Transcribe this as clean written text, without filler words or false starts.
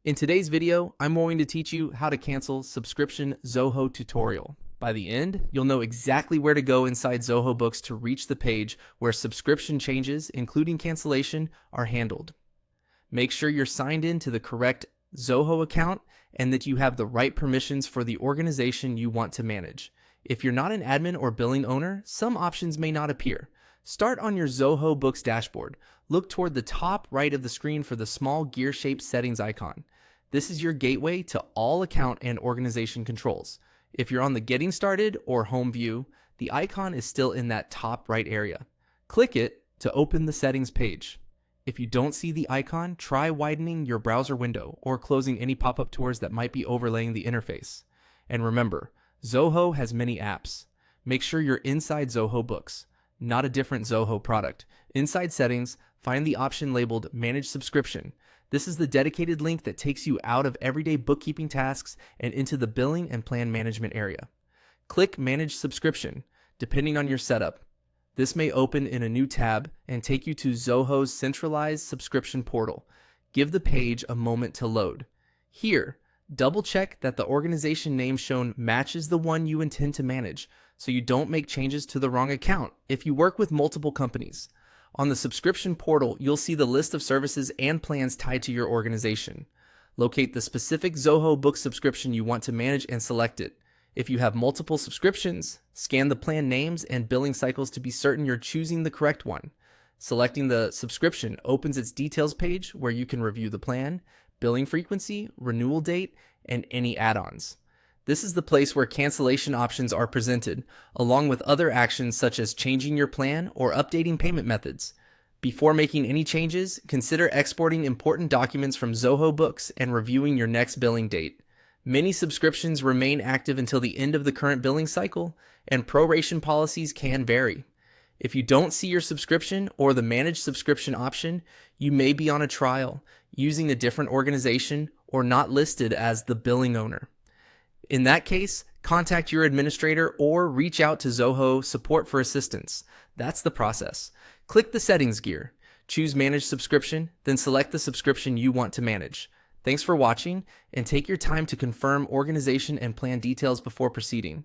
In today's video, I'm going to teach you how to cancel subscription Zoho tutorial. By the end, you'll know exactly where to go inside Zoho Books to reach the page where subscription changes, including cancellation, are handled. Make sure you're signed in to the correct Zoho account and that you have the right permissions for the organization you want to manage. If you're not an admin or billing owner, some options may not appear. Start on your Zoho Books dashboard. Look toward the top right of the screen for the small gear-shaped settings icon. This is your gateway to all account and organization controls. If you're on the Getting Started or Home view, the icon is still in that top right area. Click it to open the settings page. If you don't see the icon, try widening your browser window or closing any pop-up tours that might be overlaying the interface. And remember, Zoho has many apps. Make sure you're inside Zoho Books, not a different Zoho product. Inside Settings, find the option labeled Manage Subscription. This is the dedicated link that takes you out of everyday bookkeeping tasks and into the billing and plan management area. Click Manage Subscription, depending on your setup. This may open in a new tab and take you to Zoho's centralized subscription portal. Give the page a moment to load. Here, double check that the organization name shown matches the one you intend to manage, so you don't make changes to the wrong account if you work with multiple companies. On the subscription portal, you'll see the list of services and plans tied to your organization. Locate the specific Zoho book subscription you want to manage and select it. If you have multiple subscriptions, scan the plan names and billing cycles to be certain you're choosing the correct one. Selecting the subscription opens its details page where you can review the plan, billing frequency, renewal date, and any add-ons. This is the place where cancellation options are presented, along with other actions such as changing your plan or updating payment methods. Before making any changes, consider exporting important documents from Zoho Books and reviewing your next billing date. Many subscriptions remain active until the end of the current billing cycle, and proration policies can vary. If you don't see your subscription or the Manage Subscription option, you may be on a trial, using a different organization, or not listed as the billing owner. In that case, contact your administrator or reach out to Zoho support for assistance. That's the process. Click the Settings gear, choose Manage Subscription, then select the subscription you want to manage. Thanks for watching, and take your time to confirm organization and plan details before proceeding.